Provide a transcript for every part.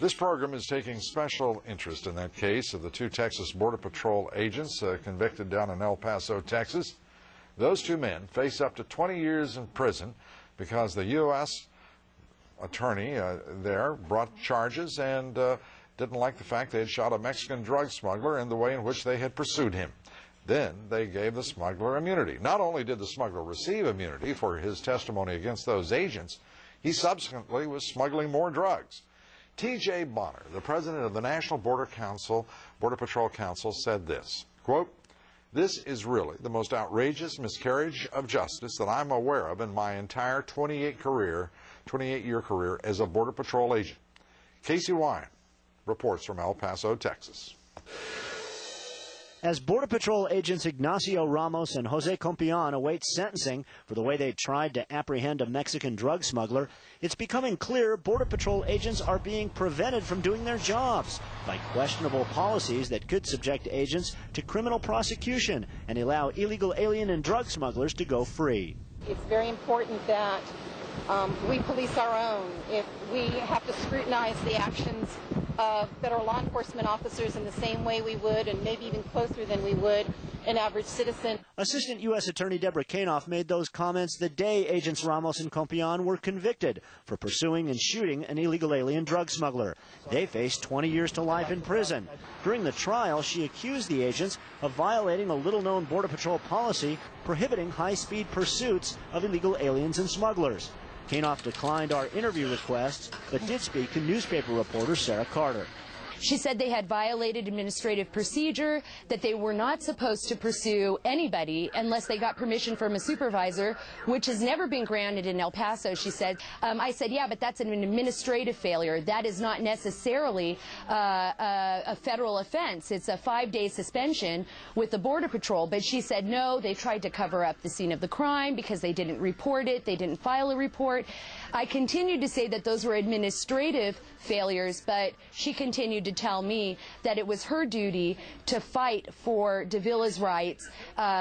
This program is taking special interest in that case of the two Texas Border Patrol agents convicted down in El Paso, Texas. Those two men face up to 20 years in prison because the U.S. attorney there brought charges and didn't like the fact they had shot a Mexican drug smuggler and the way in which they had pursued him. Then they gave the smuggler immunity. Not only did the smuggler receive immunity for his testimony against those agents, he subsequently was smuggling more drugs. T.J. Bonner, the president of the National Border Patrol Council, said this, quote, "This is really the most outrageous miscarriage of justice that I'm aware of in my entire 28-year career as a Border Patrol agent." Casey Wyan reports from El Paso, Texas. As Border Patrol agents Ignacio Ramos and Jose Compian await sentencing for the way they tried to apprehend a Mexican drug smuggler, it's becoming clear Border Patrol agents are being prevented from doing their jobs by questionable policies that could subject agents to criminal prosecution and allow illegal alien and drug smugglers to go free. It's very important that we police our own. If we have to scrutinize the actions of federal law enforcement officers in the same way we would, and maybe even closer than we would, an average citizen. Assistant U.S. Attorney Deborah Kanoff made those comments the day agents Ramos and Compian were convicted for pursuing and shooting an illegal alien drug smuggler. They faced 20 years to life in prison. During the trial, she accused the agents of violating a little-known Border Patrol policy prohibiting high-speed pursuits of illegal aliens and smugglers. Kanoff declined our interview requests, but did speak to newspaper reporter Sarah Carter. She said they had violated administrative procedure, that they were not supposed to pursue anybody unless they got permission from a supervisor, which has never been granted in El Paso, she said. I said, yeah, but that's an administrative failure. That is not necessarily a federal offense. It's a 5-day suspension with the Border Patrol. But she said, no, they tried to cover up the scene of the crime because they didn't report it. They didn't file a report. I continued to say that those were administrative failures, but she continued to tell me that it was her duty to fight for Davila's rights,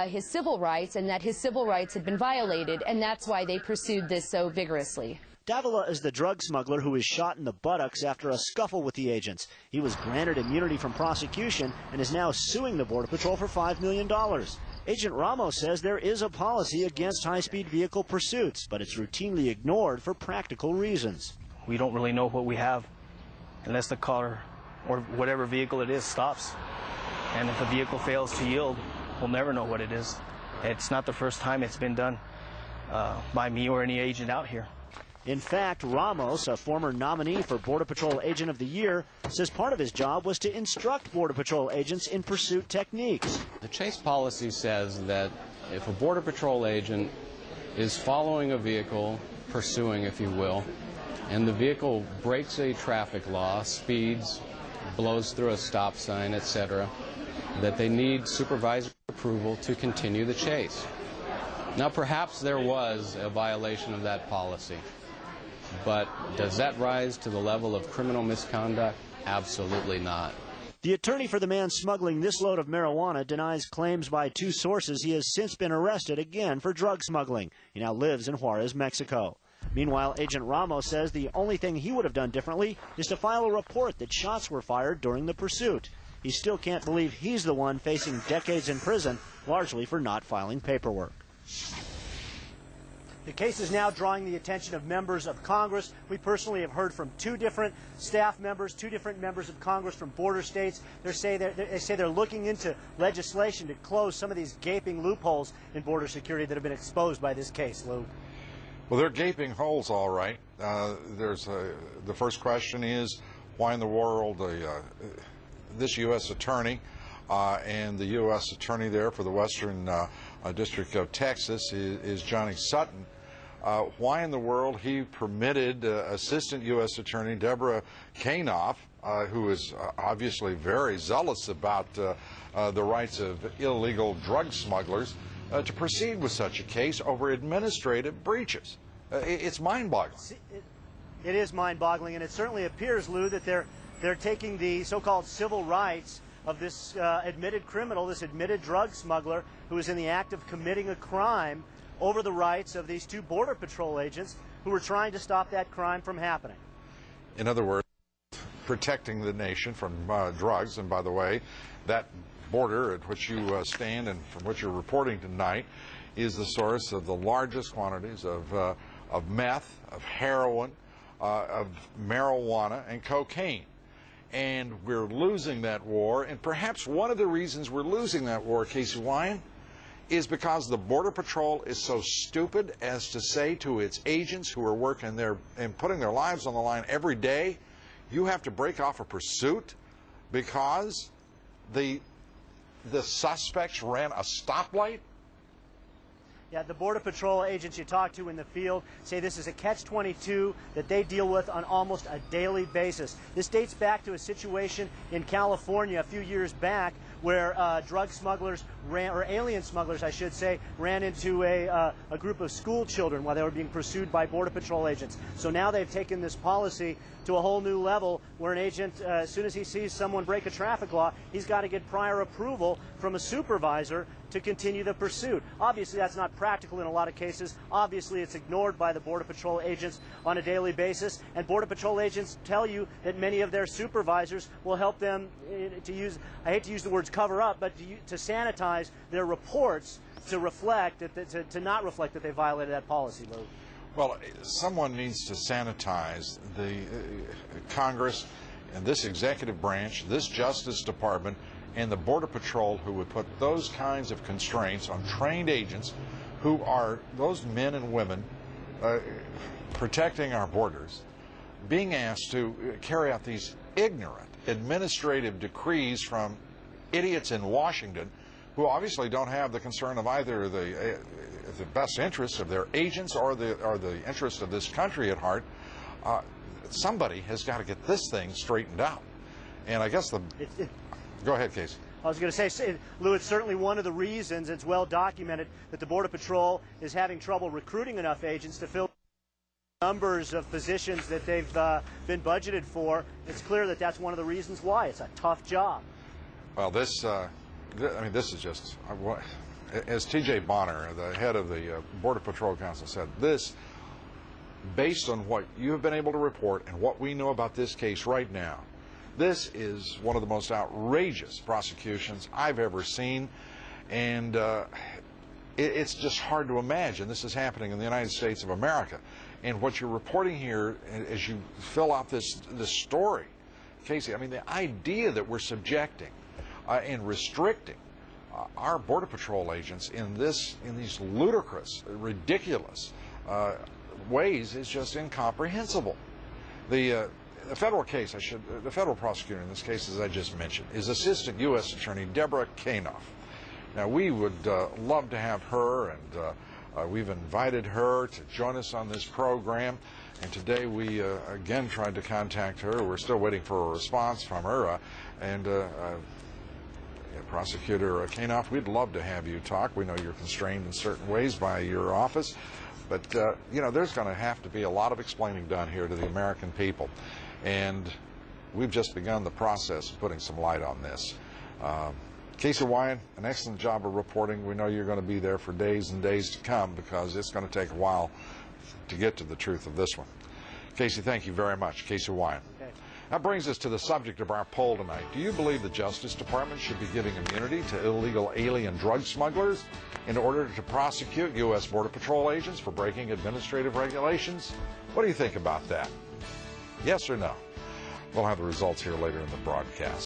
his civil rights, and that his civil rights had been violated, and that's why they pursued this so vigorously. Davila is the drug smuggler who was shot in the buttocks after a scuffle with the agents. He was granted immunity from prosecution and is now suing the Border Patrol for $5 million. Agent Ramos says there is a policy against high-speed vehicle pursuits, but it's routinely ignored for practical reasons. We don't really know what we have unless the car or whatever vehicle it is stops. And if a vehicle fails to yield, we'll never know what it is. It's not the first time it's been done by me or any agent out here. In fact, Ramos, a former nominee for Border Patrol Agent of the Year, says part of his job was to instruct Border Patrol agents in pursuit techniques. The chase policy says that if a Border Patrol agent is following a vehicle, pursuing, if you will, and the vehicle breaks a traffic law, speeds, blows through a stop sign, etc., that they need supervisory approval to continue the chase. Now, perhaps there was a violation of that policy. But does that rise to the level of criminal misconduct? Absolutely not. The attorney for the man smuggling this load of marijuana denies claims by two sources he has since been arrested again for drug smuggling. He now lives in Juarez, Mexico. Meanwhile, Agent Ramos says the only thing he would have done differently is to file a report that shots were fired during the pursuit. He still can't believe he's the one facing decades in prison, largely for not filing paperwork. The case is now drawing the attention of members of Congress. We personally have heard from two different staff members, two different members of Congress from border states. They say they're looking into legislation to close some of these gaping loopholes in border security that have been exposed by this case, Lou. Well, they're gaping holes, all right. The first question is, why in the world this U.S. attorney and the U.S. attorney there for the Western District of Texas is Johnny Sutton. Why in the world he permitted Assistant U.S. Attorney Deborah Kanoff, who is obviously very zealous about the rights of illegal drug smugglers, to proceed with such a case over administrative breaches. It's mind-boggling. It is mind-boggling, and it certainly appears, Lou, that they're taking the so-called civil rights of this admitted criminal, this admitted drug smuggler who is in the act of committing a crime, over the rights of these two Border Patrol agents who were trying to stop that crime from happening. In other words, protecting the nation from drugs. And by the way, that border at which you stand and from which you're reporting tonight is the source of the largest quantities of meth, of heroin, of marijuana, and cocaine. And we're losing that war, and perhaps one of the reasons we're losing that war, Casey Wyan, is because the Border Patrol is so stupid as to say to its agents who are working there and putting their lives on the line every day, you have to break off a pursuit because the suspects ran a stoplight? Yeah, the Border Patrol agents you talk to in the field say this is a catch-22 that they deal with on almost a daily basis. This dates back to a situation in California a few years back where drug smugglers or alien smugglers, I should say, ran into a group of school children while they were being pursued by Border Patrol agents. So now they've taken this policy to a whole new level where an agent, as soon as he sees someone break a traffic law, he's got to get prior approval from a supervisor to continue the pursuit. Obviously, that's not practical in a lot of cases. Obviously, it's ignored by the Border Patrol agents on a daily basis. And Border Patrol agents tell you that many of their supervisors will help them to use, I hate to use the words cover up, but to sanitize their reports to reflect, to not reflect that they violated that policy, Lou. Well, someone needs to sanitize the Congress and this executive branch, this Justice Department, and the Border Patrol, who would put those kinds of constraints on trained agents who are those men and women protecting our borders, being asked to carry out these ignorant administrative decrees from idiots in Washington who obviously don't have the concern of either the best interests of their agents or the interests of this country at heart. Somebody has got to get this thing straightened out. And I guess Go ahead, Casey. I was going to say, Lou, it's certainly one of the reasons, it's well documented, that the Border Patrol is having trouble recruiting enough agents to fill numbers of positions that they've been budgeted for. It's clear that that's one of the reasons why. It's a tough job. Well, this is just, as T.J. Bonner, the head of the Border Patrol Council, said, this, based on what you have been able to report and what we know about this case right now, this is one of the most outrageous prosecutions I've ever seen, and it's just hard to imagine this is happening in the United States of America. And what you're reporting here, as you fill out this story, Casey, I mean, the idea that we're subjecting and restricting our Border Patrol agents in these ludicrous, ridiculous ways is just incomprehensible. The federal case, the federal prosecutor in this case, as I just mentioned, is Assistant U.S. Attorney Deborah Kanoff. Now, we would love to have her, and we've invited her to join us on this program. And today we again tried to contact her. We're still waiting for a response from her. Prosecutor Kanoff, we'd love to have you talk. We know you're constrained in certain ways by your office. But, there's going to have to be a lot of explaining done here to the American people. And we've just begun the process of putting some light on this. Casey Wyan, an excellent job of reporting. We know you're going to be there for days and days to come because it's going to take a while to get to the truth of this one. Casey, thank you very much. Casey Wyan. Okay. That brings us to the subject of our poll tonight. Do you believe the Justice Department should be giving immunity to illegal alien drug smugglers in order to prosecute U.S. Border Patrol agents for breaking administrative regulations? What do you think about that? Yes or no? We'll have the results here later in the broadcast.